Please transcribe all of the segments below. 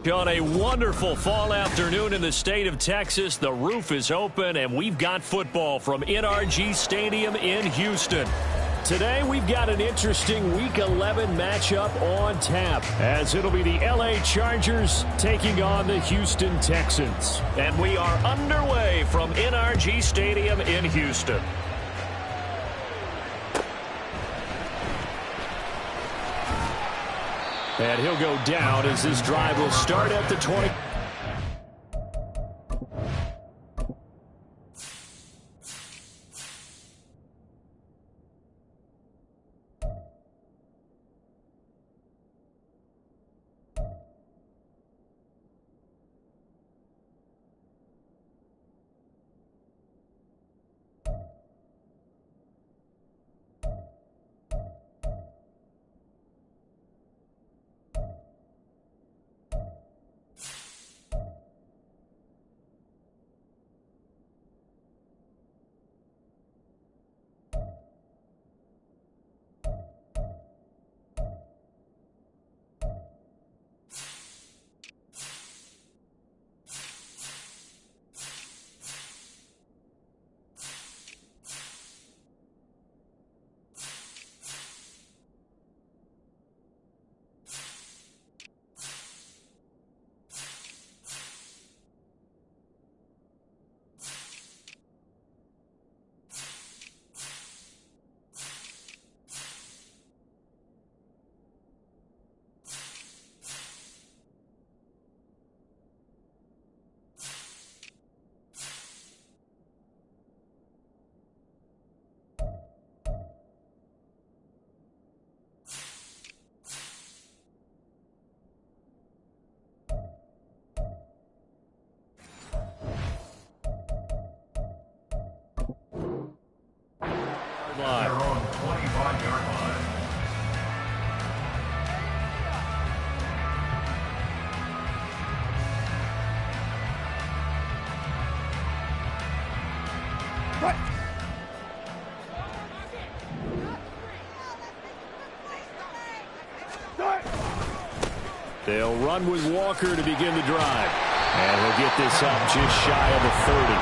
On a wonderful fall afternoon in the state of Texas, the roof is open, and we've got football from NRG Stadium in Houston. Today, we've got an interesting Week 11 matchup on tap, as it'll be the LA Chargers taking on the Houston Texans. And we are underway from NRG Stadium in Houston. And he'll go down as this drive will start at the 20. Their own 25-yard line. They'll run with Walker to begin the drive. And he'll get this up just shy of the 30.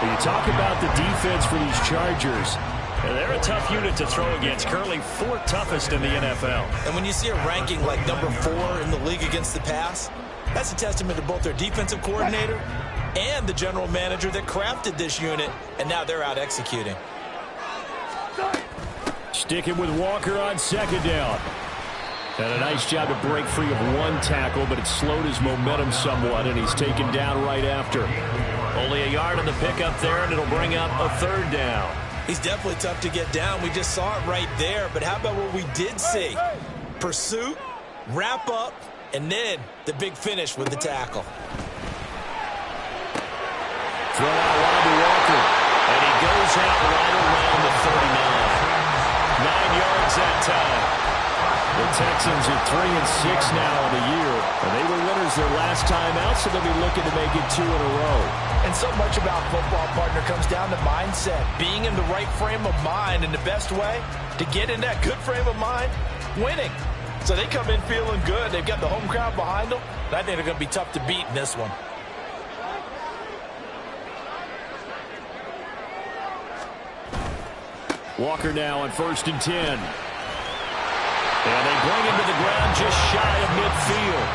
When you talk about the defense for these Chargers, they're a tough unit to throw against, currently 4th toughest in the NFL. And when you see a ranking like number 4 in the league against the pass, that's a testament to both their defensive coordinator and the general manager that crafted this unit, and now they're out executing. Sticking with Walker on 2nd down. And a nice job to break free of one tackle, but it slowed his momentum somewhat, and he's taken down right after. Only a yard on the pickup there, and it'll bring up a 3rd down. He's definitely tough to get down. We just saw it right there, but how about what we did see? Pursuit, wrap up, and then the big finish with the tackle. Throw out wide to Walker, and he goes out right around the 39. 9 yards that time. The Texans are 3-6 now on the year, and they were winners their last time out, so they'll be looking to make it 2 in a row. And so much about football, partner, comes down to mindset. Being in the right frame of mind, and the best way to get in that good frame of mind, winning. So they come in feeling good. They've got the home crowd behind them. And I think they're going to be tough to beat in this one. Walker now on 1st and 10. And they bring him to the ground just shy of midfield.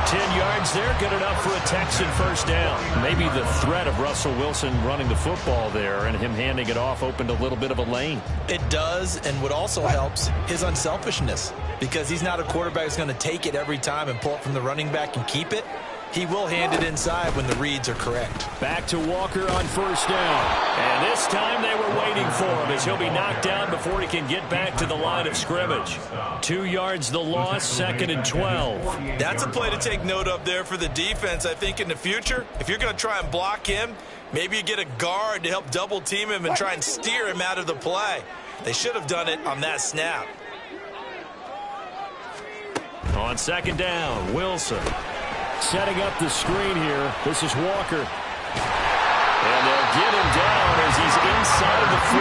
10 yards there, good enough for a Texan 1st down. Maybe the threat of Russell Wilson running the football there and him handing it off opened a little bit of a lane. It does, and what also helps, his unselfishness. Because he's not a quarterback who's going to take it every time and pull it from the running back and keep it. He will hand it inside when the reads are correct. Back to Walker on 1st down. And this time they were waiting for him as he'll be knocked down before he can get back to the line of scrimmage. 2 yards the loss, 2nd and 12. That's a play to take note of there for the defense, I think, in the future. If you're going to try and block him, maybe you get a guard to help double team him and try and steer him out of the play. They should have done it on that snap. On 2nd down, Wilson. Setting up the screen here. This is Walker. And they'll get him down as he's inside of the 40.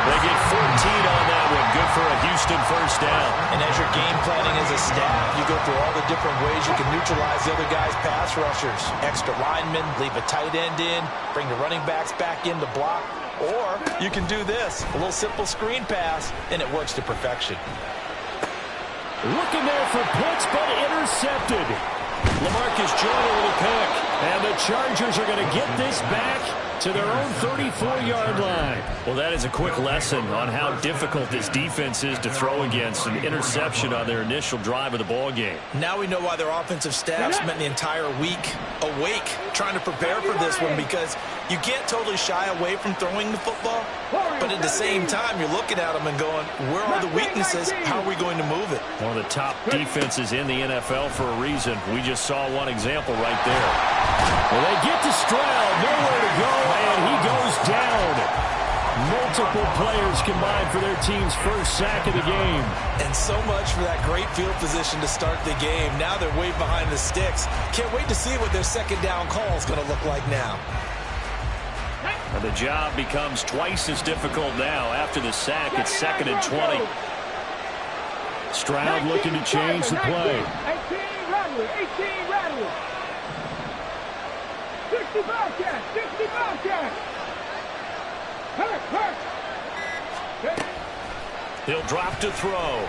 They get 14 on that one. Good for a Houston first down. And as you're game planning as a staff, you go through all the different ways you can neutralize the other guy's pass rushers. Extra linemen, leave a tight end in, bring the running backs back in to block. Or you can do this, a little simple screen pass, and it works to perfection. Looking there for Pitts, but intercepted. LaMarcus Joyner with a pick. And the Chargers are going to get this back to their own 34-yard line. Well, that is a quick lesson on how difficult this defense is to throw against. An interception on their initial drive of the ball game. Now we know why their offensive staff spent the entire week awake trying to prepare for this one, because you can't totally shy away from throwing the football, but at the same time, you're looking at them and going, where are the weaknesses? How are we going to move it? One of the top defenses in the NFL for a reason. We just saw one example right there. Well, they get to Stroud, nowhere to go, and he goes down. Multiple players combined for their team's first sack of the game. And so much for that great field position to start the game. Now they're way behind the sticks. Can't wait to see what their second down call is going to look like now. And the job becomes twice as difficult now after the sack. It's 2nd and 20. Stroud looking to change the play. 18 Rattler. 65 catch. Hurt. He'll drop to throw.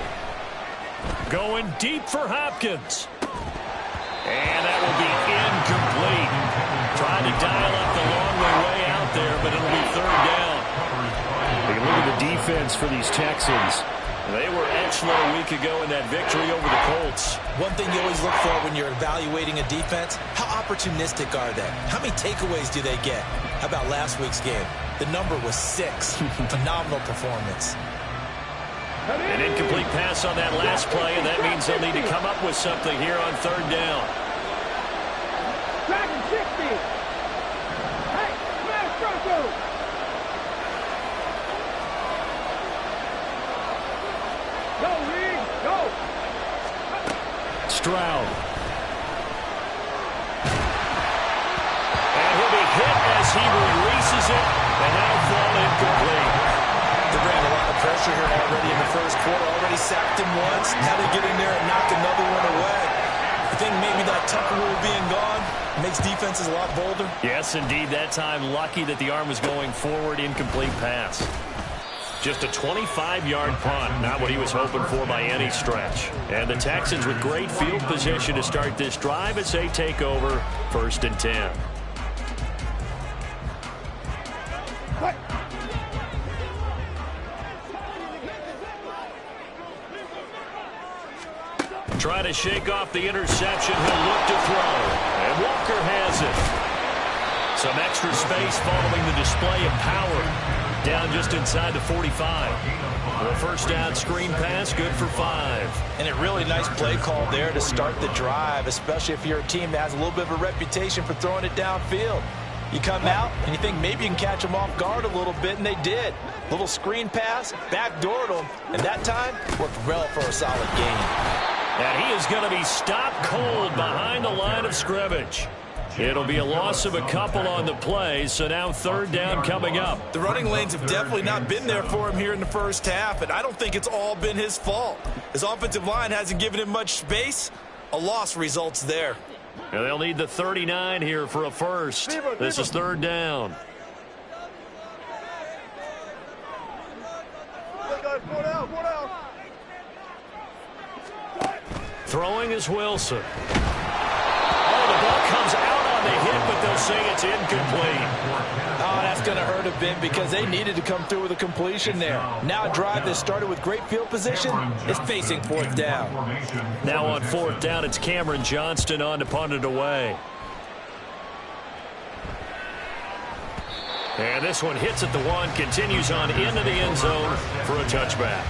Going deep for Hopkins. And that will be incomplete. Trying to dial up the long way out there, but it'll be 3rd down. Take a look at the defense for these Texans. They were excellent a week ago in that victory over the Colts. One thing you always look for when you're evaluating a defense, how opportunistic are they? How many takeaways do they get? How about last week's game? The number was 6. Phenomenal performance. An incomplete pass on that last play, and that means they'll need to come up with something here on 3rd down. Dragon 60. Hey, smash Bronco. Go, Reed, go. Stroud. And he'll be hit as he releases it, and that'll fall incomplete. They ran a lot of pressure here already in the first quarter. Already sacked him once. Now they get in there and knock another one away. I think maybe that Tucker rule being gone makes defenses a lot bolder. Yes, indeed. That time, lucky that the arm was going forward. Incomplete pass. Just a 25-yard punt. Not what he was hoping for by any stretch. And the Texans with great field position to start this drive as they take over 1st and 10. Trying to shake off the interception. He'll look to throw. And Walker has it. Some extra space following the display of power. Down just inside the 45. The 1st down screen pass, good for 5. And a really nice play call there to start the drive, especially if you're a team that has a little bit of a reputation for throwing it downfield. You come out and you think maybe you can catch them off guard a little bit, and they did. Little screen pass, backdoored them, and that time worked well for a solid gain. And he is going to be stopped cold behind the line of scrimmage. It'll be a loss of a couple on the play, so now 3rd down coming up. The running lanes have definitely not been there for him here in the first half, and I don't think it's all been his fault. His offensive line hasn't given him much space. A loss results there. And they'll need the 39 here for a first. This is 3rd down. Throwing is Wilson. Oh, the ball comes out on the hit, but they'll say it's incomplete. Oh, that's going to hurt a bit because they needed to come through with a completion there. Now a drive that started with great field position is facing 4th down. Now on 4th down, it's Cameron Johnston on to punt it away. And this one hits at the 1, continues on into the end zone for a touchback.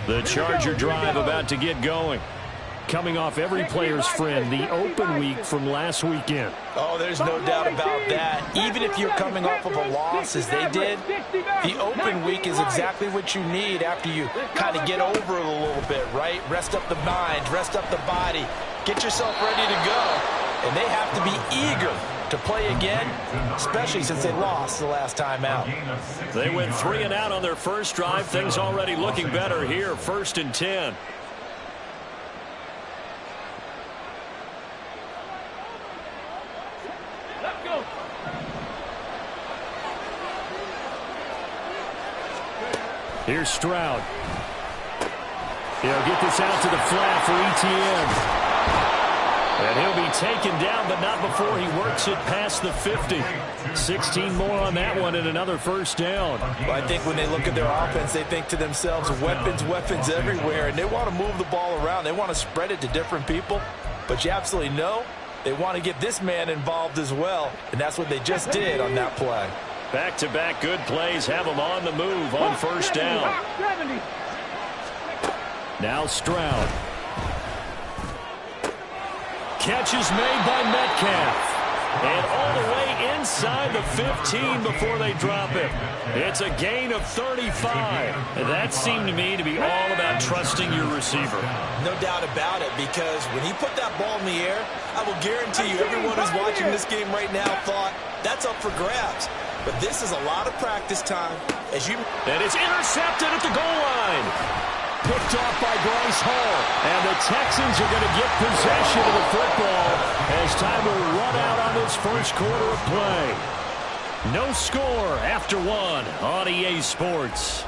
The Charger drive about to get going. coming off every player's friend, the open week from last weekend. Oh, there's no doubt about that. Even if you're coming off of a loss as they did, the open week is exactly what you need after you kind of get over it a little bit, right? Rest up the mind, rest up the body, get yourself ready to go. And they have to be eager to play again, especially since they lost the last time out. They went 3 and out on their first drive. Things already looking better here, 1st and 10. Let's go. Here's Stroud. He'll get this out to the flat for ETN. And he'll be taken down, but not before he works it past the 50. 16 more on that one and another first down. Well, I think when they look at their offense, they think to themselves, weapons, weapons everywhere, and they want to move the ball around. They want to spread it to different people, but you absolutely know they want to get this man involved as well, and that's what they just did on that play. Back-to-back good plays have them on the move on first down. Now Stroud. Catch is made by Metcalf. And all the way inside the 15 before they drop it. It's a gain of 35. And that seemed to me to be all about trusting your receiver. No doubt about it, because when he put that ball in the air, I will guarantee you everyone who's watching this game right now thought that's up for grabs. But this is a lot of practice time. And it's intercepted at the goal line. Picked off by Bryce Hall. And the Texans are going to get possession of the football as time will run out on this first quarter of play. No score after 1 on EA Sports.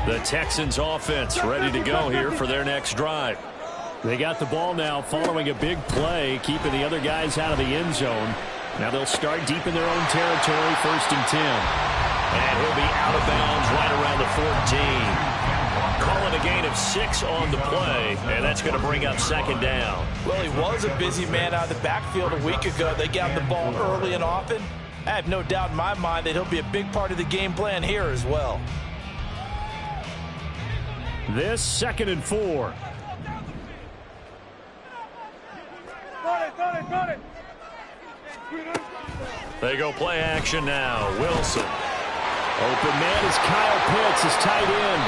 The Texans offense ready to go here for their next drive. They got the ball now following a big play, keeping the other guys out of the end zone. Now they'll start deep in their own territory, 1st and 10. And he'll be out of bounds right around the 14. Calling a gain of 6 on the play, and that's going to bring up 2nd down. Well, he was a busy man out of the backfield a week ago. They got the ball early and often. I have no doubt in my mind that he'll be a big part of the game plan here as well. This 2nd and 4. They go play action now. Wilson. Open man is Kyle Pitts, his tight end.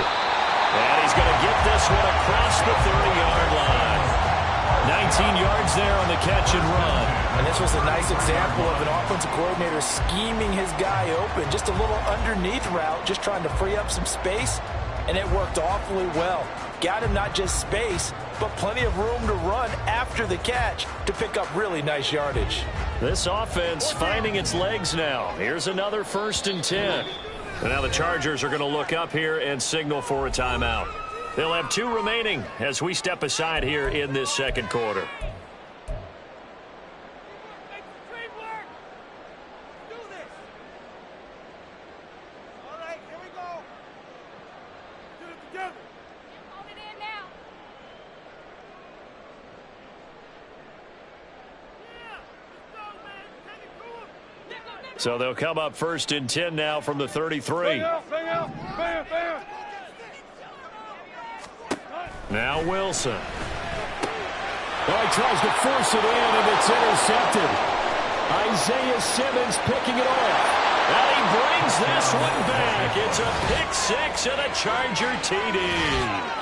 And he's going to get this one across the 30-yard line. 19 yards there on the catch and run. And this was a nice example of an offensive coordinator scheming his guy open. Just a little underneath route, just trying to free up some space. And it worked awfully well. Got him not just space, but plenty of room to run after the catch to pick up really nice yardage. This offense finding its legs now. Here's another 1st and 10. And now the Chargers are going to look up here and signal for a timeout. They'll have 2 remaining as we step aside here in this 2nd quarter. So they'll come up 1st and 10 now from the 33. Now Wilson. Well, he tries to force it in, and it's intercepted. Isaiah Simmons picking it off. And he brings this one back. It's a pick 6 and a Charger TD.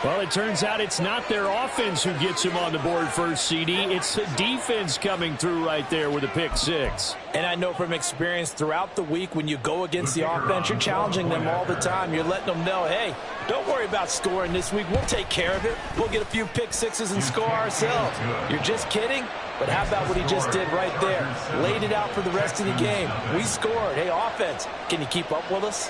Well, it turns out it's not their offense who gets him on the board first, CD. It's the defense coming through right there with a pick 6. And I know from experience throughout the week when you go against the offense, you're challenging them all the time. You're letting them know, hey, don't worry about scoring this week. We'll take care of it. We'll get a few pick 6s and score ourselves. You're just kidding? But how about what he just did right there? Laid it out for the rest of the game. We scored. Hey, offense, can you keep up with us?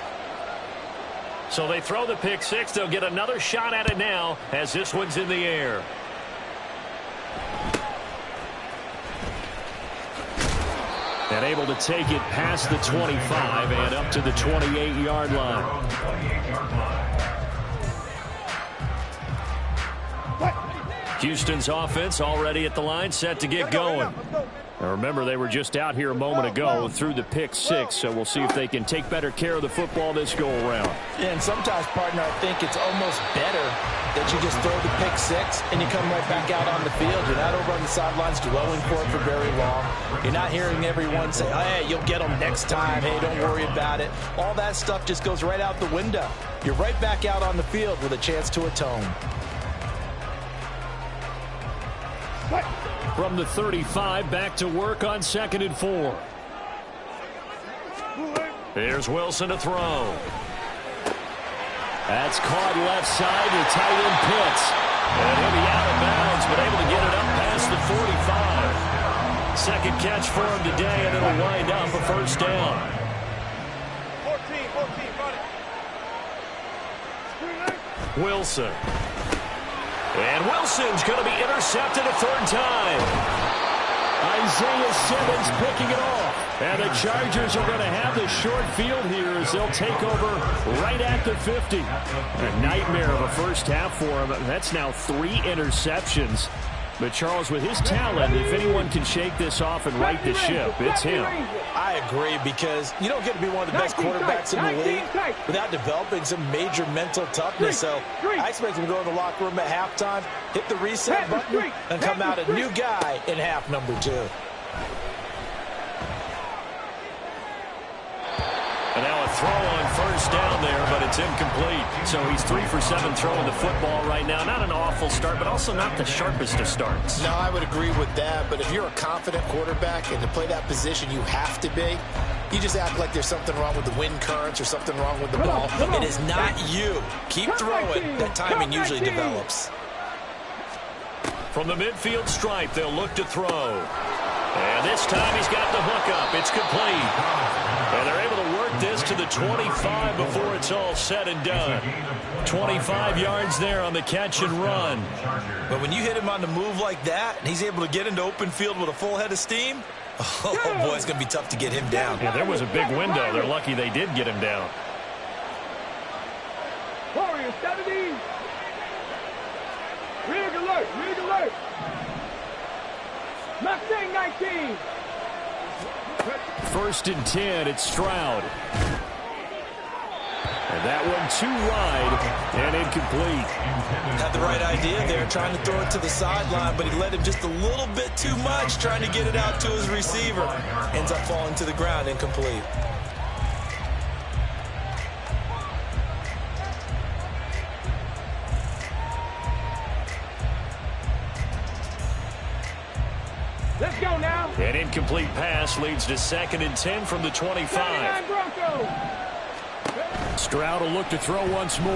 So they throw the pick 6. They'll get another shot at it now as this one's in the air. And able to take it past the 25 and up to the 28-yard line. Houston's offense already at the line, set to get going. Now remember, they were just out here a moment ago through the pick six, so we'll see if they can take better care of the football this go-around. Yeah, and sometimes, partner, I think it's almost better that you just throw the pick six and you come right back out on the field. You're not over on the sidelines dwelling for it for very long. You're not hearing everyone say, hey, you'll get them next time. Hey, don't worry about it. All that stuff just goes right out the window. You're right back out on the field with a chance to atone. From the 35, back to work on 2nd and 4. Here's Wilson to throw. That's caught left side to tight end Pitts. And he'll be out of bounds, but able to get it up past the 45. Second catch for him today, and it'll wind up a first down. 14. Wilson. And Wilson's going to be intercepted a third time. Isaiah Simmons picking it off. And the Chargers are going to have the short field here as they'll take over right at the 50. A nightmare of a first half for him. That's now 3 interceptions. But Charles, with his talent, if anyone can shake this off and right the ship, it's him. I agree, because you don't get to be one of the best quarterbacks in the league without developing some major mental toughness. So I expect him to go in the locker room at halftime, hit the reset button, and come out a new guy in half number 2. And now a throw on first down there, but it's incomplete. So he's 3 for 7 throwing the football right now. Not an awful start, but also not the sharpest of starts. No, I would agree with that. But if you're a confident quarterback and to play that position you have to be, you just act like there's something wrong with the wind currents or something wrong with the ball. It is not you. Keep throwing. That timing usually develops. From the midfield stripe, they'll look to throw. And this time he's got the hook up. It's complete. And they're able to work this to the 25 before it's all said and done. 25 yards there on the catch and run. But when you hit him on the move like that, and he's able to get into open field with a full head of steam, oh boy, it's going to be tough to get him down. Yeah, there was a big window. They're lucky they did get him down. Warriors 70. Rig alert, rig alert. Mustang 19. First and 10, it's Stroud. And that one too wide and incomplete. Had the right idea there, trying to throw it to the sideline, but he let him just a little bit too much, trying to get it out to his receiver. Ends up falling to the ground, incomplete. Let's go now. An incomplete pass leads to 2nd and 10 from the 25. Stroud will look to throw once more.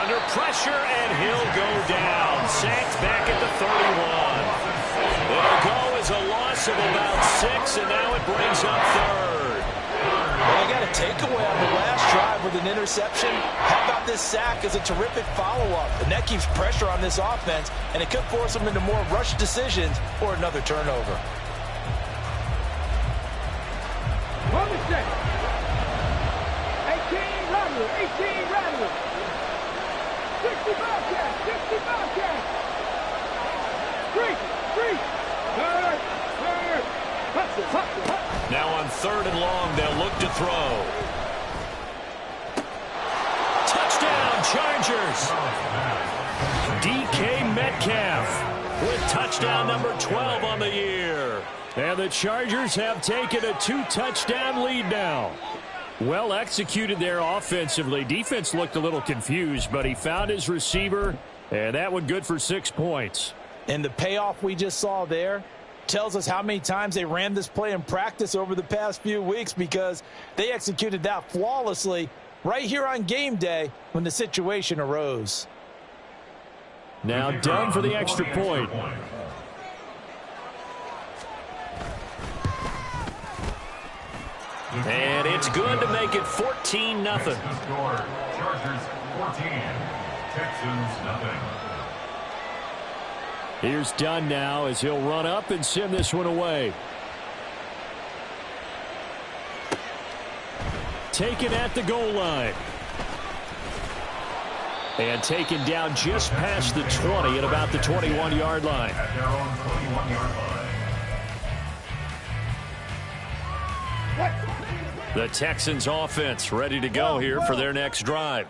Under pressure, and he'll go down. Sacked back at the 31. It'll go as a loss of about 6, and now it brings up 3rd. Well, they got a takeaway on the last drive with an interception. How about this sack as a terrific follow-up? And that keeps pressure on this offense, and it could force them into more rushed decisions or another turnover. On the set. 18 Rattler, 18 Rattler. 65 catch, 65 catch. Street, third. Hustle. Now on 3rd and long, they'll look to throw. Touchdown, Chargers. DK Metcalf with touchdown number 12 on the year. And the Chargers have taken a 2-touchdown lead now. Well executed there offensively. Defense looked a little confused, but he found his receiver, and that one good for 6 points. And the payoff we just saw there tells us how many times they ran this play in practice over the past few weeks, because they executed that flawlessly right here on game day when the situation arose. Now done for the extra point. And it's good to make it 14-0. Chargers 14, Texans nothing. Here's Dunn now as he'll run up and send this one away. Taken at the goal line. And taken down just past the 20 at about the 21-yard line. At their own 21-yard line. The Texans offense ready to go here for their next drive.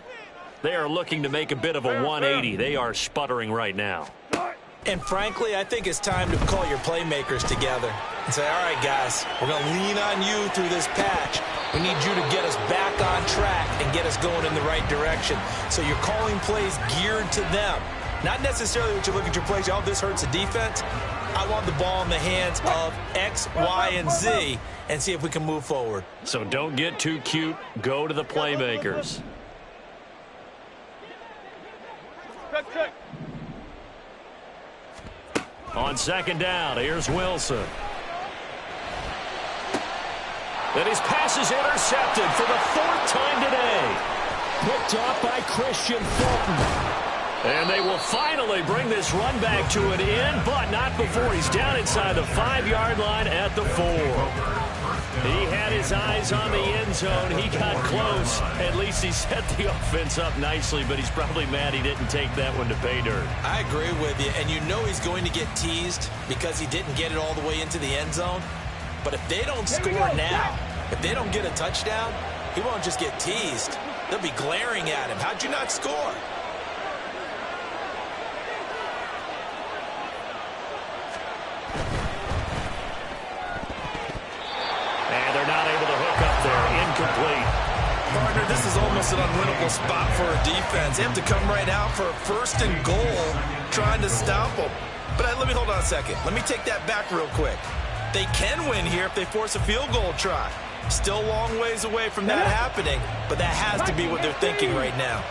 They are looking to make a bit of a 180. They are sputtering right now. And frankly, I think it's time to call your playmakers together and say, all right, guys, we're going to lean on you through this patch. We need you to get us back on track and get us going in the right direction. So you're calling plays geared to them. Not necessarily what you look at your plays, oh, this hurts the defense. I want the ball in the hands of X, Y, and Z and see if we can move forward. So don't get too cute. Go to the playmakers. Check. On second down, here's Wilson. And his pass is intercepted for the 4th time today. Picked off by Christian Fulton. And they will finally bring this run back to an end, but not before he's down inside the 5-yard line at the 4. He had his eyes on the end zone. He got close. At least he set the offense up nicely, but he's probably mad he didn't take that one to pay dirt. I agree with you, and you know he's going to get teased because he didn't get it all the way into the end zone. But if they don't score now, if they don't get a touchdown, he won't just get teased. They'll be glaring at him. How'd you not score? And they're not able to hook up there. Incomplete. Partner, this is almost an unwinnable spot for a defense. They have to come right out for a 1st and goal trying to stop them. But let me hold on a second. Let me take that back real quick. They can win here if they force a field goal try. Still a long ways away from that happening, but that has to be what they're thinking right now.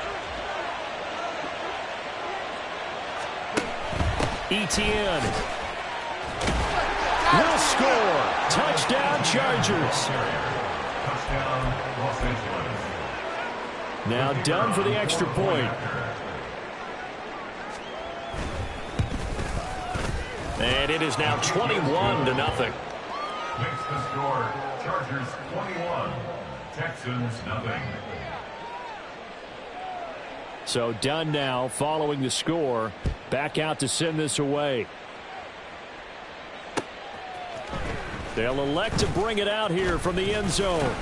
ETN will score. Touchdown, Chargers. Touchdown, Los Angeles. Now done for the extra point. And it is now 21-0. Makes the score. Chargers 21. Texans nothing. So done now following the score. Back out to send this away. They'll elect to bring it out here from the end zone.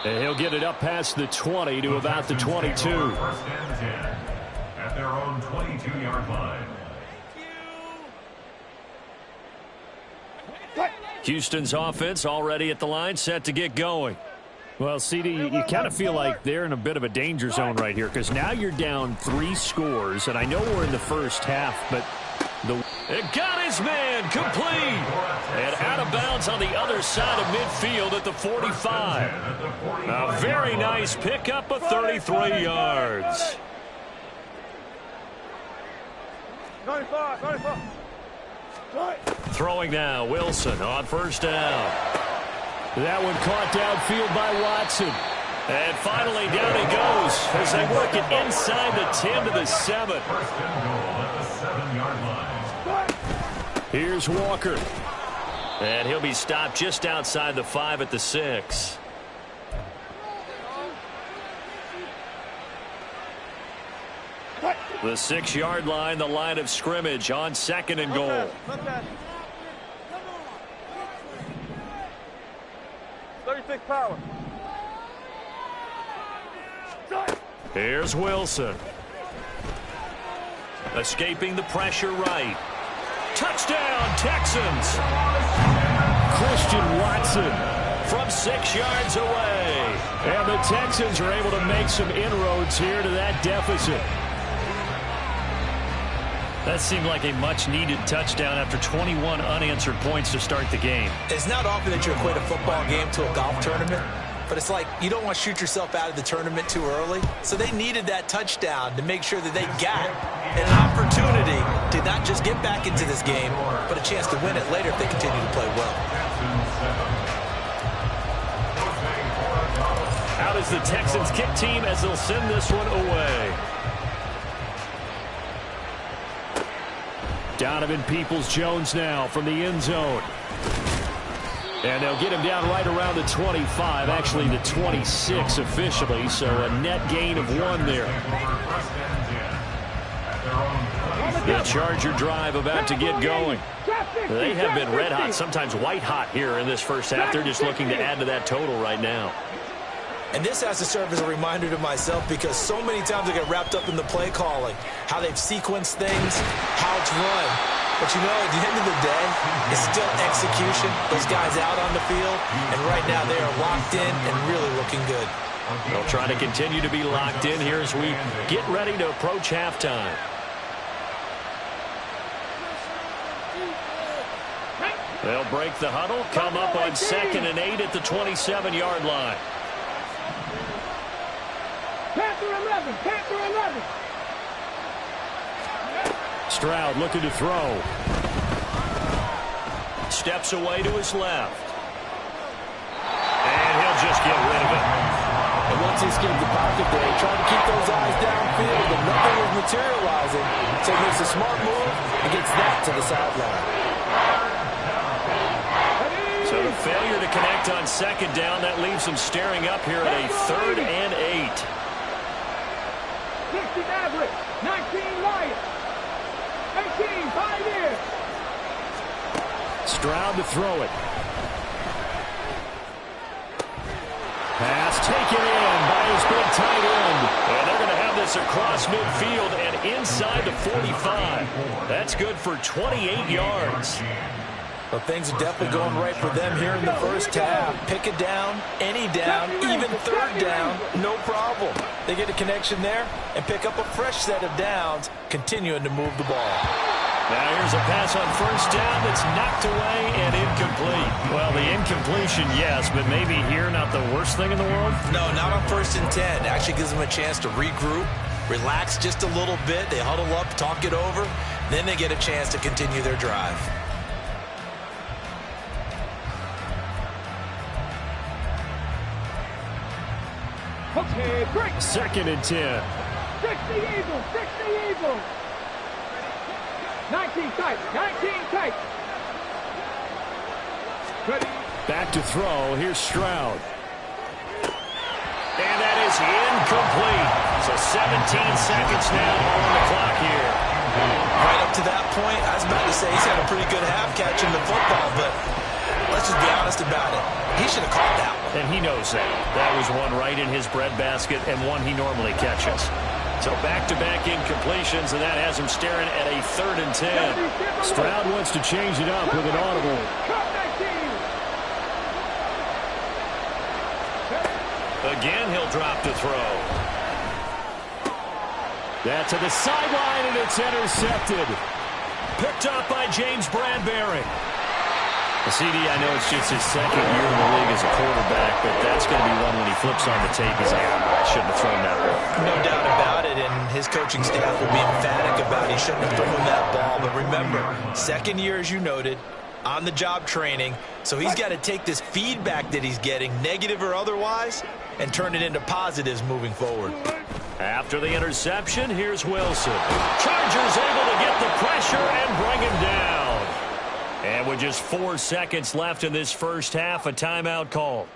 And he'll get it up past the 20 to about the 22. 1st and 10 at their own 22-yard line. Houston's offense already at the line, set to get going. Well, CD, you kind of feel like they're in a bit of a danger zone right here because now you're down 3 scores, and I know we're in the first half, but it got his man complete and out of bounds on the other side of midfield at the 45. A very nice pickup of 33 yards. 95. Throwing now, Wilson on 1st down. That one caught downfield by Watson. And finally down he goes as they work it inside the 10 to the 7. 1st and goal at the 7-yard line. Here's Walker. And he'll be stopped just outside the 5 at the 6. The 6-yard line, the line of scrimmage on 2nd and goal. 36 power. Here's Wilson. Escaping the pressure right. Touchdown, Texans. Christian Watson from 6 yards away. And the Texans are able to make some inroads here to that deficit. That seemed like a much-needed touchdown after 21 unanswered points to start the game. It's not often that you equate a football game to a golf tournament, but it's like you don't want to shoot yourself out of the tournament too early. So they needed that touchdown to make sure that they got an opportunity to not just get back into this game, but a chance to win it later if they continue to play well. Out is the Texans kick team as they'll send this one away. Donovan Peoples-Jones now from the end zone. And they'll get him down right around the 25, actually the 26 officially, so a net gain of 1 there. The Charger drive about to get going. They have been red hot, sometimes white hot here in this first half. They're just looking to add to that total right now. And this has to serve as a reminder to myself because so many times I get wrapped up in the play calling, how they've sequenced things, how it's run. But you know, at the end of the day, it's still execution. Those guys out on the field, and right now they are locked in and really looking good. They'll try to continue to be locked in here as we get ready to approach halftime. They'll break the huddle, come up on 2nd and 8 at the 27-yard line. Panther 11, Panther 11. Stroud looking to throw. Steps away to his left. And he'll just get rid of it. And once he escaped the pocket there, he tried to keep those eyes downfield, but nothing was materializing. So he makes a smart move and gets that to the sideline. So the failure to connect on 2nd down, that leaves them staring up here at a 3rd and 8. 60 Maverick, 19 Lions, 18 Pioneers. Stroud to throw it. Pass taken in by his big tight end. And they're going to have this across midfield and inside the 45. That's good for 28 yards. Well, things are definitely going right for them here in the first half. Pick a down, any down, even 3rd down, no problem. They get a connection there and pick up a fresh set of downs, continuing to move the ball. Now here's a pass on 1st down that's knocked away and incomplete. Well, the incompletion, yes, but maybe here not the worst thing in the world? No, not on 1st and 10. Actually gives them a chance to regroup, relax just a little bit. They huddle up, talk it over. Then they get a chance to continue their drive. Okay, break. 2nd and 10. 60 Eagles, 60 Eagles. 19 tight, 19 tight. Ready. Back to throw. Here's Stroud. And that is incomplete. So 17 seconds now on the clock here. Right up to that point, I was about to say he's had a pretty good half catching the football, but let's just be honest about it. He should have caught that one. And he knows that. That was one right in his breadbasket and one he normally catches. So back-to-back incompletions, and that has him staring at a 3rd and 10. Stroud wants to change it up with an audible. Again, he'll drop to throw. That to the sideline, and it's intercepted. Picked up by James Bradbury. CD, I know it's just his 2nd year in the league as a quarterback, but that's going to be one when he flips on the tape. He's like, I shouldn't have thrown that one. No doubt about it, and his coaching staff will be emphatic about he shouldn't have thrown that ball. But remember, 2nd year, as you noted, on-the-job training, so he's got to take this feedback that he's getting, negative or otherwise, and turn it into positives moving forward. After the interception, here's Wilson. Chargers able to get the pressure and bring him down. And with just 4 seconds left in this first half, a timeout call.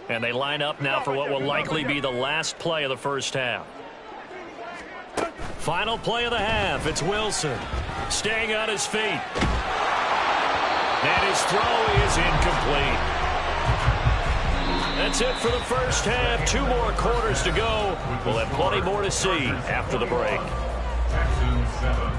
And they line up now for what will likely be the last play of the first half. Final play of the half. It's Wilson staying on his feet. And his throw is incomplete. That's it for the first half. 2 more quarters to go. We'll have plenty more to see after the break. Texans 7.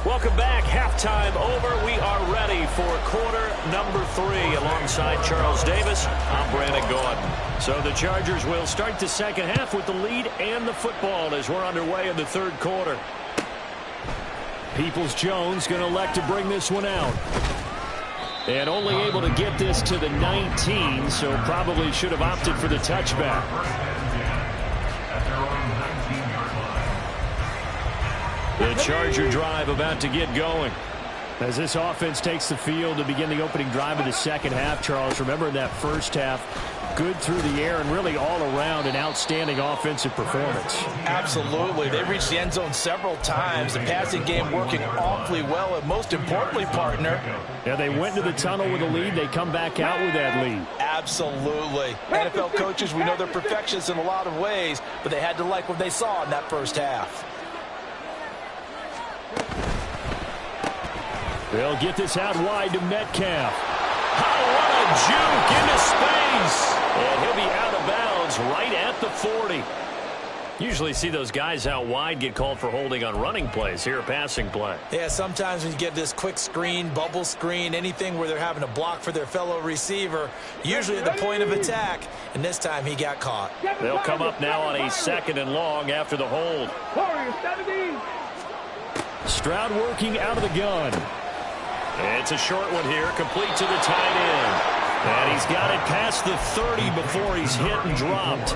Welcome back. Halftime over. We are ready for quarter number 3 alongside Charles Davis. I'm Brandon Gordon. So the Chargers will start the second half with the lead and the football as we're underway in the 3rd quarter. Peoples-Jones going to elect to bring this one out. And only able to get this to the 19, so probably should have opted for the touchback. The Charger drive about to get going. As this offense takes the field to begin the opening drive of the second half, Charles, remember in that first half, good through the air and really all around an outstanding offensive performance. Absolutely. They reached the end zone several times. The passing game working awfully well, and most importantly, partner. Yeah, they went to the tunnel with a lead. They come back out with that lead. Absolutely. NFL coaches, we know they're perfectionists in a lot of ways, but they had to like what they saw in that first half. They'll get this out wide to Metcalf. Oh, what a juke into space. And he'll be out of bounds right at the 40. Usually see those guys out wide get called for holding on running plays. Here, a passing play. Yeah, sometimes when you get this quick screen, bubble screen, anything where they're having to block for their fellow receiver, usually at the point of attack, and this time he got caught. They'll come up now on a 2nd and long after the hold. Stroud working out of the gun. It's a short one here, complete to the tight end. And he's got it past the 30 before he's hit and dropped.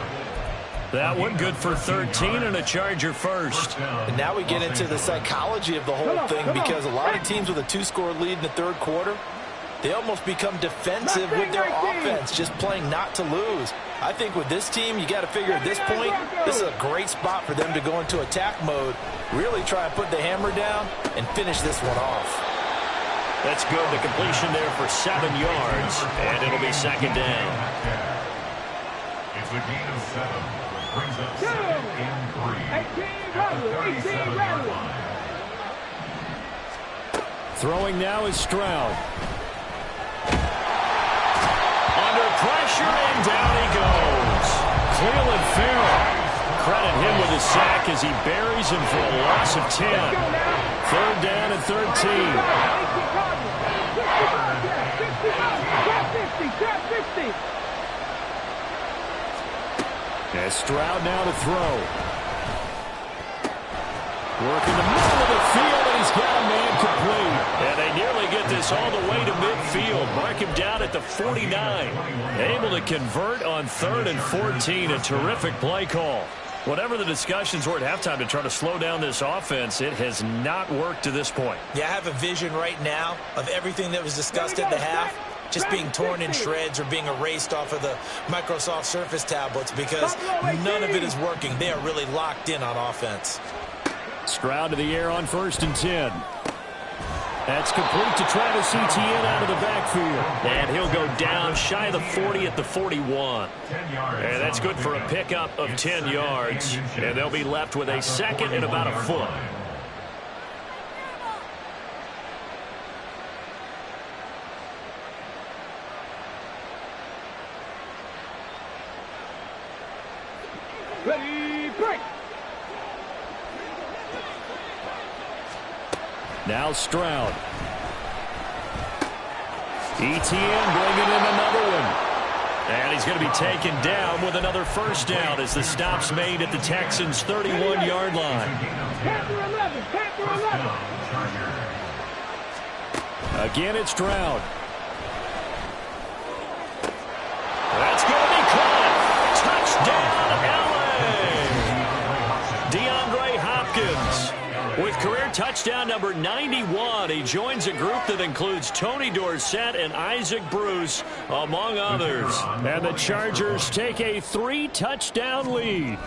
That one good for 13 and a Charger first. And now we get into the psychology of the whole thing, because a lot of teams with a 2-score lead in the third quarter, they almost become defensive with their offense, just playing not to lose. I think with this team, you got to figure at this point, this is a great spot for them to go into attack mode, really try and put the hammer down and finish this one off. That's good. The completion there for 7 yards, and it'll be 2nd down. It's a gain of 7. Brings up 2nd and 3. At the 37-yard line. Throwing now is Stroud. Under pressure, and down he goes. Cleveland Farrell. Credit him with a sack as he buries him for a loss of 10. 3rd down and 13. As Stroud now to throw. Working the middle of the field, and he's got a man complete. And they nearly get this all the way to midfield. Mark him down at the 49. Able to convert on 3rd and 14. A terrific play call. Whatever the discussions were at halftime to try to slow down this offense, it has not worked to this point. Yeah, I have a vision right now of everything that was discussed at the half just being torn in shreds or being erased off of the Microsoft Surface tablets, because none of it is working. They are really locked in on offense. Stroud to the air on 1st and 10. That's complete to Travis Etienne out of the backfield. And he'll go down shy of the 40 at the 41. And that's good for a pickup of 10 yards. And they'll be left with a 2nd and about a foot. Ready, break. Now Stroud. Etienne bringing in another one. And he's going to be taken down with another 1st down as the stop's made at the Texans' 31-yard line. Panther 11, Panther 11. Again, it's Stroud. That's going to be caught. Touchdown, LA. DeAndre Hopkins. With career touchdown number 91, he joins a group that includes Tony Dorsett and Isaac Bruce, among others. And the Chargers take a 3-touchdown lead.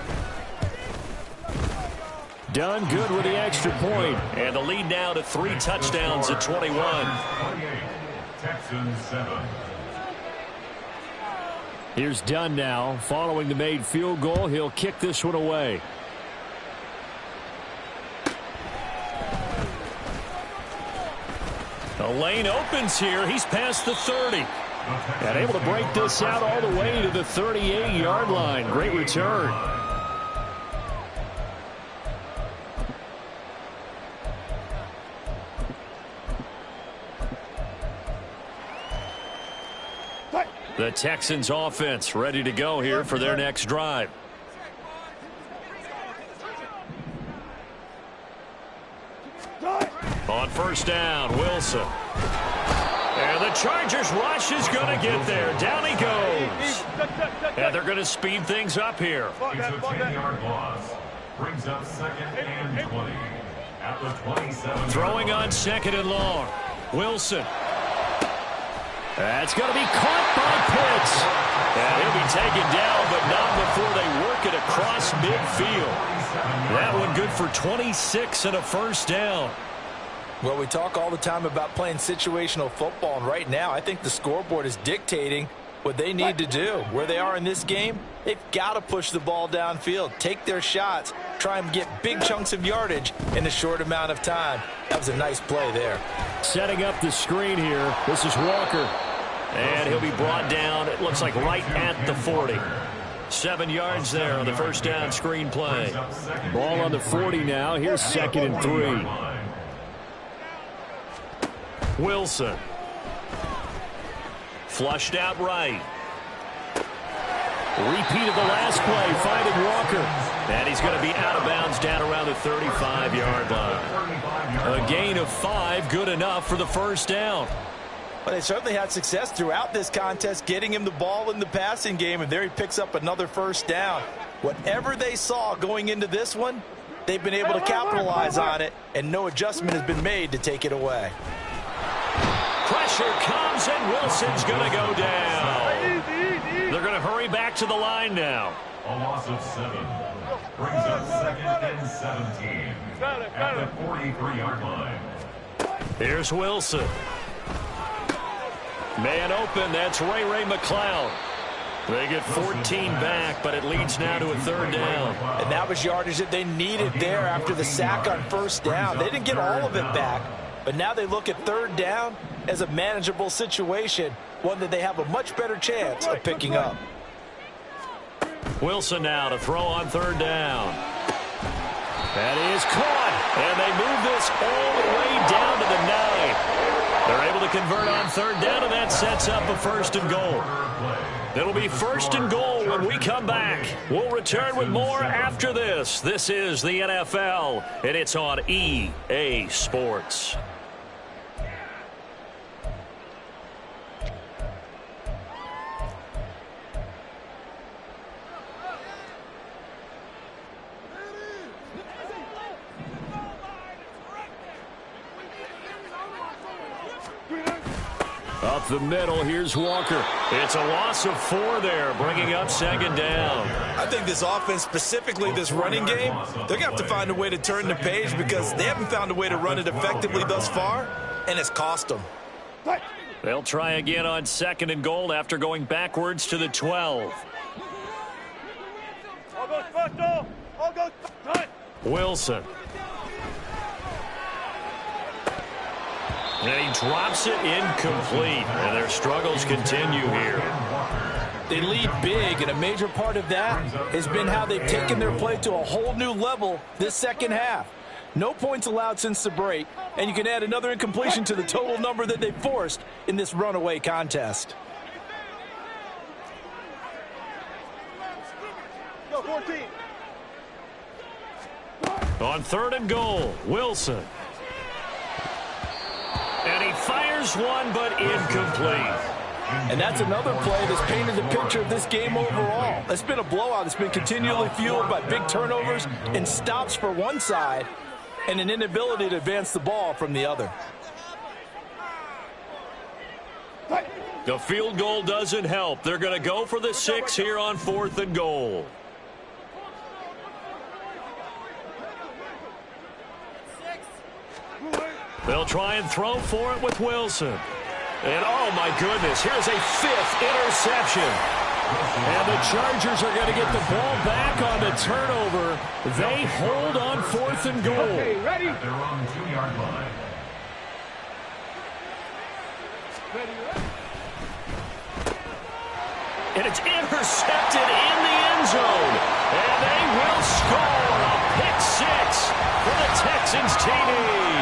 Done good with the extra point. And the lead now to 3 touchdowns at 21. Texans 7. Here's Dunn now. Following the made field goal, he'll kick this one away. The lane opens here. He's past the 30. And able to break this out all the way to the 38-yard line. Great return. The Texans offense ready to go here for their next drive. On 1st down, Wilson. And the Chargers rush is going to get there. Down he goes. And they're going to speed things up here. It's a 10-yard loss. Brings up 2nd and 20. At the 27. Throwing on 2nd and long. Wilson. That's going to be caught by Pitts. And he'll be taken down, but not before they work it across midfield. That one good for 26 and a first down. Well, we talk all the time about playing situational football, and right now I think the scoreboard is dictating what they need to do. Where they are in this game, they've got to push the ball downfield, take their shots, try and get big chunks of yardage in a short amount of time. That was a nice play there. Setting up the screen here, this is Walker. And he'll be brought down, it looks like right at the 40. 7 yards there on the first down screen play. Ball on the 40 now. Here's 2nd and 3. Wilson. Flushed out right. Repeat of the last play, finding Walker. And he's going to be out of bounds down around the 35-yard line. A gain of 5, good enough for the first down. Well, they certainly had success throughout this contest getting him the ball in the passing game, and there he picks up another first down. Whatever they saw going into this one, they've been able to capitalize on it, and no adjustment has been made to take it away. Pressure comes, and Wilson's going to go down. They're going to hurry back to the line now. A loss of 7. Brings up 2nd and 17 at the 43-yard line. Here's Wilson. Man open, that's Ray McLeod. They get 14 back, but it leads now to a 3rd down. And that was yardage that they needed there after the sack on first down. They didn't get all of it back, but now they look at 3rd down as a manageable situation, one that they have a much better chance of picking up. Wilson now to throw on 3rd down. That is caught, and they move this all the way down to the 9. They're able to convert on 3rd down, and that sets up a 1st and goal. It'll be 1st and goal when we come back. We'll return with more after this. This is the NFL, and it's on EA Sports. Up the middle, here's Walker. It's a loss of 4 there, bringing up 2nd down. I think this offense, specifically this running game, they're going to have to find a way to turn the page because they haven't found a way to run it effectively thus far, and it's cost them. They'll try again on 2nd and goal after going backwards to the 12. Wilson. And he drops it incomplete. And their struggles continue here. They lead big, and a major part of that has been how they've taken their play to a whole new level this second half. No points allowed since the break, and you can add another incompletion to the total number that they forced in this runaway contest. Go, 14. On 3rd and goal, Wilson. And he fires one, but incomplete. And that's another play that's painted the picture of this game overall. It's been a blowout. It's been continually fueled by big turnovers and stops for one side and an inability to advance the ball from the other. The field goal doesn't help. They're going to go for the 6 here on 4th and goal. They'll try and throw for it with Wilson. And, oh, my goodness, here's a 5th interception. And the Chargers are going to get the ball back on the turnover. They hold on 4th and goal. Okay, ready? They're on the 2-yard line. And it's intercepted in the end zone. And they will score a pick 6 for the Texans TD.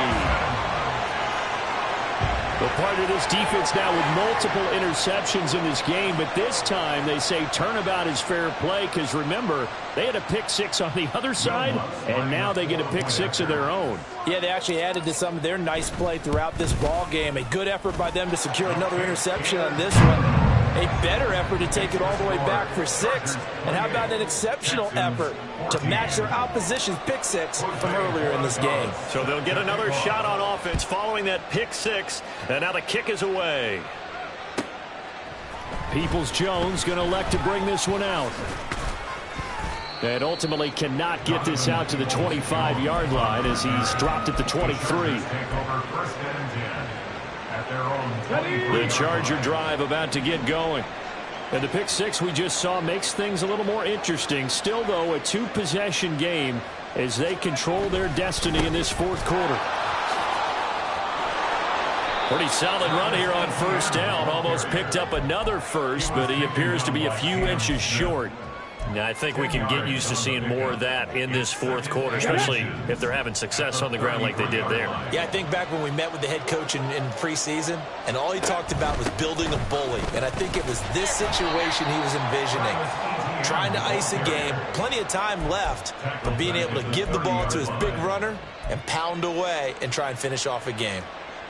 Well, part of this defense now with multiple interceptions in this game, but this time they say turnabout is fair play because, remember, they had a pick 6 on the other side, and now they get a pick 6 of their own. Yeah, they actually added to some of their nice play throughout this ball game. A good effort by them to secure another interception on this one. A better effort to take it all the way back for 6. And how about an exceptional effort to match their opposition's pick 6 from earlier in this game. So they'll get another shot on offense following that pick 6, and now the kick is away. Peoples-Jones going to elect to bring this one out. And ultimately cannot get this out to the 25-yard line as he's dropped at the 23. The Charger drive about to get going. And the pick six we just saw makes things a little more interesting. Still, though, a two-possession game as they control their destiny in this fourth quarter. Pretty solid run here on first down. Almost picked up another first, but he appears to be a few inches short. Now, I think we can get used to seeing more of that in this fourth quarter, especially if they're having success on the ground like they did there. Yeah, I think back when we met with the head coach in preseason, and all he talked about was building a bully. And I think it was this situation he was envisioning. Trying to ice a game, plenty of time left, but being able to give the ball to his big runner and pound away and try and finish off a game.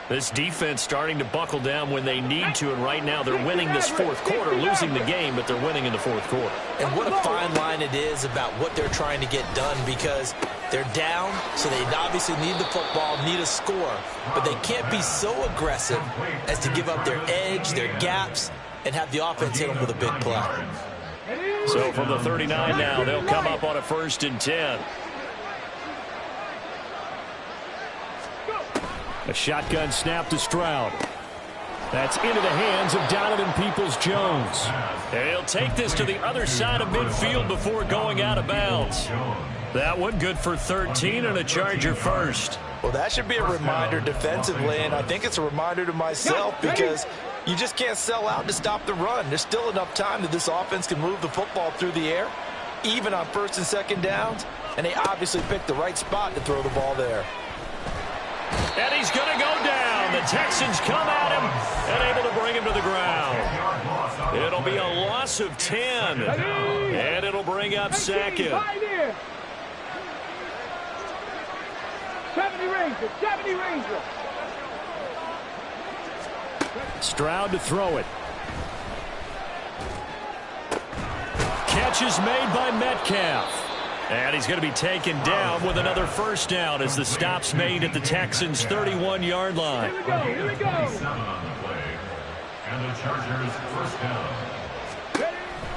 This defense starting to buckle down when they need to, and right now they're winning this fourth quarter, losing the game, but they're winning in the fourth quarter. And what a fine line it is about what they're trying to get done, because they're down, so they obviously need the football, need a score, but they can't be so aggressive as to give up their edge, their gaps, and have the offense hit them with a big play. So from the 39 now, they'll come up on a 1st and 10. A shotgun snap to Stroud. That's into the hands of Donovan Peoples-Jones. And he'll take this to the other side of midfield before going out of bounds. That one good for 13 and a Charger first. Well, that should be a reminder defensively, and I think it's a reminder to myself because you just can't sell out to stop the run. There's still enough time that this offense can move the football through the air, even on 1st and 2nd downs, and they obviously picked the right spot to throw the ball there. And he's going to go down. The Texans come at him and able to bring him to the ground. It'll be a loss of 10. And it'll bring up 2nd. 70 Ranger. Stroud to throw it. Catch is made by Metcalf. And he's going to be taken down with another first down as the stop's made at the Texans' 31-yard line. Here we go. And the Chargers first down.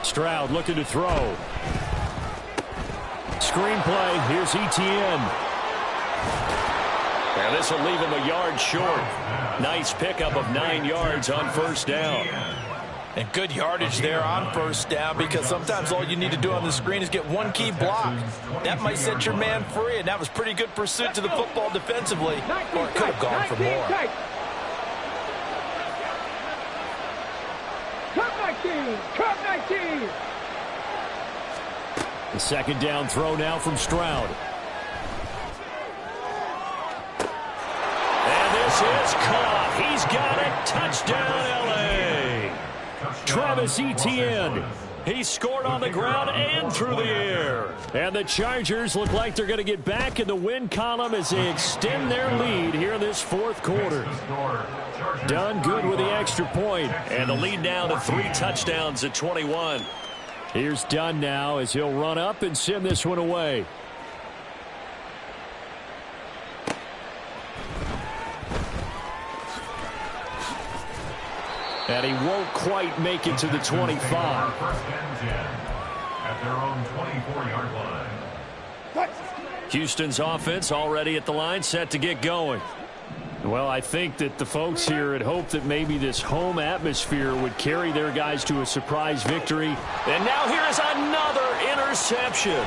Stroud looking to throw. Screenplay. Here's Etienne. And this will leave him a yard short. Nice pickup of 9 yards on first down. And good yardage there on first down, because sometimes all you need to do on the screen is get one key block. That might set your man free, and that was pretty good pursuit to the football defensively, or it could have gone for more. Cut 19. The 2nd down throw now from Stroud. And this is caught. He's got it. Touchdown, L.A. Travis Etienne. He scored on the ground and through the air. And the Chargers look like they're going to get back in the win column as they extend their lead here in this fourth quarter. Done good with the extra point. And the lead now to 3 touchdowns at 21. Here's Dunn now as he'll run up and send this one away. And he won't quite make it to the 25. First and 10 at their own 24-yard line. Houston's offense already at the line, set to get going. Well, I think that the folks here had hoped that maybe this home atmosphere would carry their guys to a surprise victory. And now here is another interception.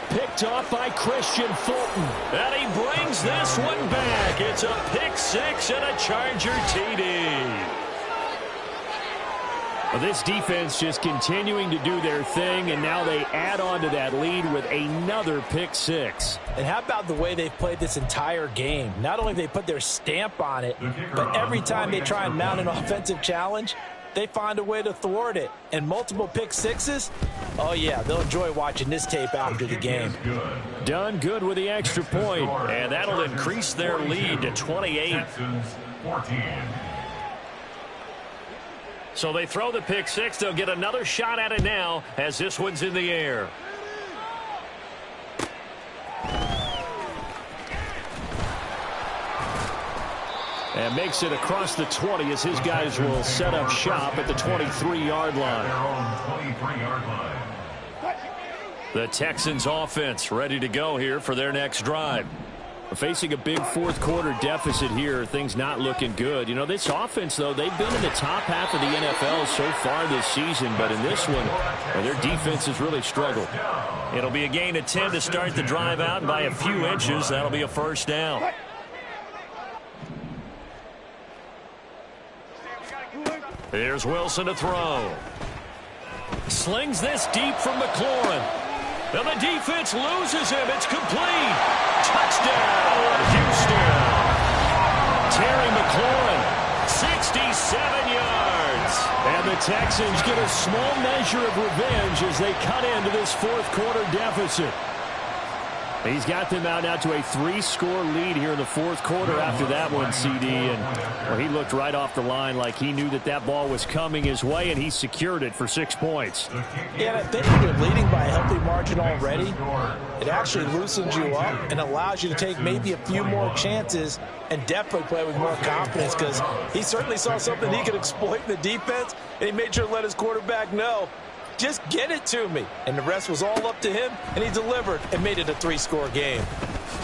Picked off by Christian Fulton. And he brings this one back. It's a pick six and a Charger TD. Well, this defense just continuing to do their thing, and now they add on to that lead with another pick six. And how about the way they've played this entire game? Not only have they put their stamp on it, but every time they try and mount an offensive challenge, they find a way to thwart it. And multiple pick sixes, oh yeah, they'll enjoy watching this tape after the game. Done good with the extra point, and that'll increase their lead to 28. 14. So they throw the pick six. They'll get another shot at it now as this one's in the air. And makes it across the 20 as his guys will set up shop at the 23-yard line. The Texans offense ready to go here for their next drive. Facing a big fourth-quarter deficit here, things not looking good. You know, this offense, though, they've been in the top half of the NFL so far this season, but in this one, their defense has really struggled. It'll be a gain of 10 to start the drive out, and by a few inches, that'll be a first down. Here's Wilson to throw. Slings this deep from McLaurin. And the defense loses him. It's complete. Touchdown, Houston. Terry McLaurin, 67 yards. And the Texans get a small measure of revenge as they cut into this fourth-quarter deficit. He's got them out now to a 3-score lead here in the fourth quarter after that one, CD. And well, he looked right off the line like he knew that that ball was coming his way, and he secured it for 6 points. Yeah, I think when you're leading by a healthy margin already, it actually loosens you up and allows you to take maybe a few more chances and definitely play with more confidence, because he certainly saw something he could exploit in the defense, and he made sure to let his quarterback know, just get it to me. And the rest was all up to him, and he delivered and made it a 3-score game.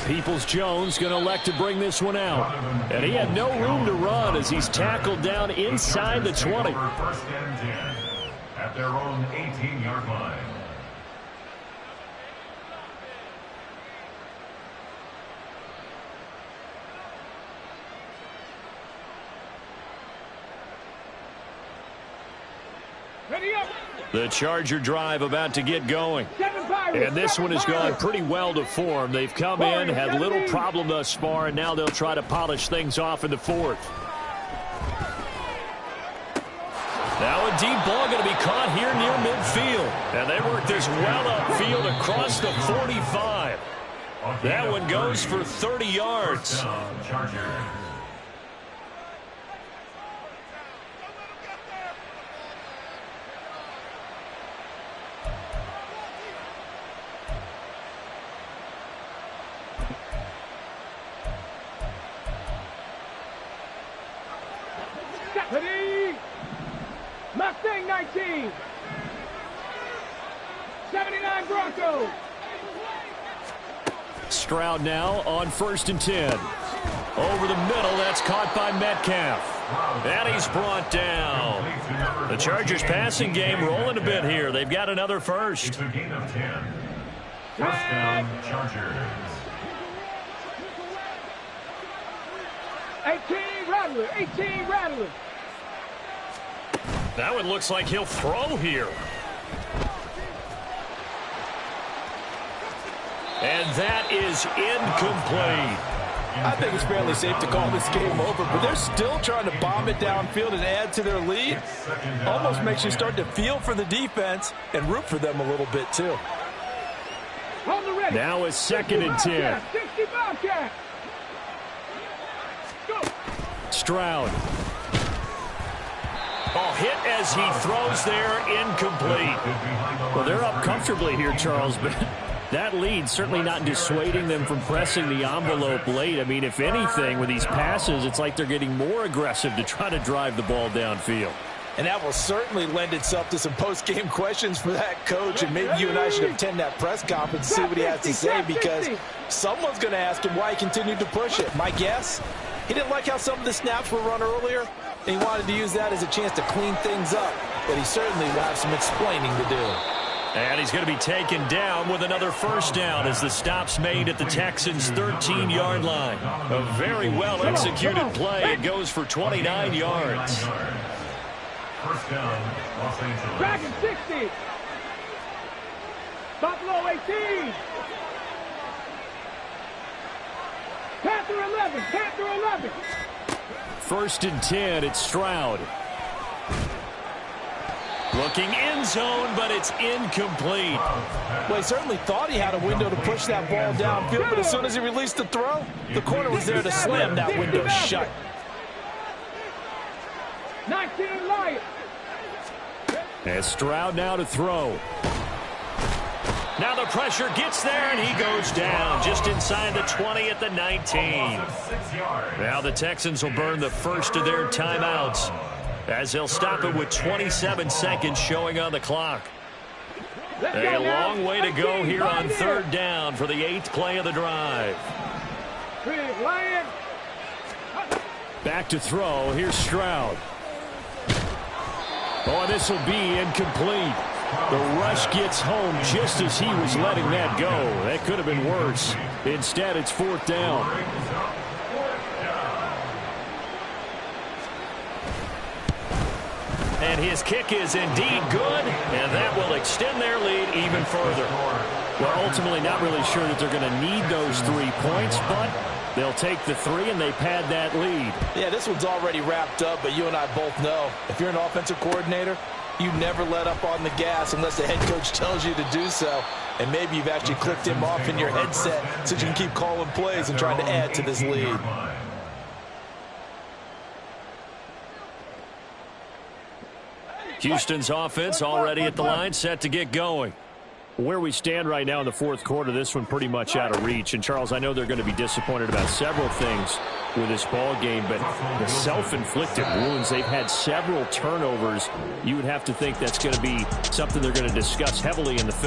Peoples-Jones going to elect to bring this one out. And he had no room to run as he's tackled down inside the 20. First and 10 at their own 18-yard line. The Charger drive about to get going. And this one has gone pretty well to form. They've come in, had little problem thus far, and now they'll try to polish things off in the fourth. Now a deep ball going to be caught here near midfield. And they work this well upfield across the 45. That one goes for 30 yards. Mustang 19. 79 Broncos. Stroud now on 1st and 10. Over the middle, that's caught by Metcalf. And he's brought down. The Chargers passing game rolling a bit here. They've got another first. It's a gain of 10. First down, Chargers. 18 Rattler. 18 Rattler. That one looks like he'll throw here. And that is incomplete. I think it's fairly safe to call this game over, but they're still trying to bomb it downfield and add to their lead. Almost makes you start to feel for the defense and root for them a little bit, too. Now a 2nd and 10. Stroud. Oh, hit as he throws there, incomplete. Well, they're up comfortably here, Charles, but that lead certainly not dissuading them from pressing the envelope late. I mean, if anything, with these passes, it's like they're getting more aggressive to try to drive the ball downfield. And that will certainly lend itself to some post-game questions for that coach, and maybe you and I should attend that press conference and see what he has to say, because someone's going to ask him why he continued to push it. My guess, he didn't like how some of the snaps were run earlier, and he wanted to use that as a chance to clean things up, but he certainly will have some explaining to do. And he's going to be taken down with another first down as the stop's made at the Texans' 13-yard line. A very well-executed play. It goes for 29 yards. First down, Los Angeles. Dragon 60. Buffalo 18. Panther 11. Panther 11. 1st and 10, it's Stroud. Looking end zone, but it's incomplete. Well, he certainly thought he had a window to push that ball downfield, but as soon as he released the throw, the corner was there to slam that window shut. 19 Lions. And Stroud now to throw. Now the pressure gets there, and he goes down just inside the 20 at the 19. Now the Texans will burn the first of their timeouts as they'll stop it with 27 seconds showing on the clock. A long way to go here on third down for the 8th play of the drive. Back to throw. Here's Stroud. Oh, this will be incomplete. The rush gets home just as he was letting that go. That could have been worse. Instead, it's 4th down. And his kick is indeed good, and that will extend their lead even further. Well, ultimately not really sure that they're going to need those 3 points, but they'll take the 3 and they pad that lead. Yeah, this one's already wrapped up, but you and I both know if you're an offensive coordinator, you never let up on the gas unless the head coach tells you to do so. And maybe you've actually clicked him off in your headset so you can keep calling plays and trying to add to this lead. Houston's offense already at the line, set to get going. Where we stand right now in the 4th quarter, this one pretty much out of reach. And, Charles, I know they're going to be disappointed about several ththings with this ball game, but the self-inflicted wounds, they've had several turnovers. You would have to think that's going to be something they're going to discuss heavily in the film.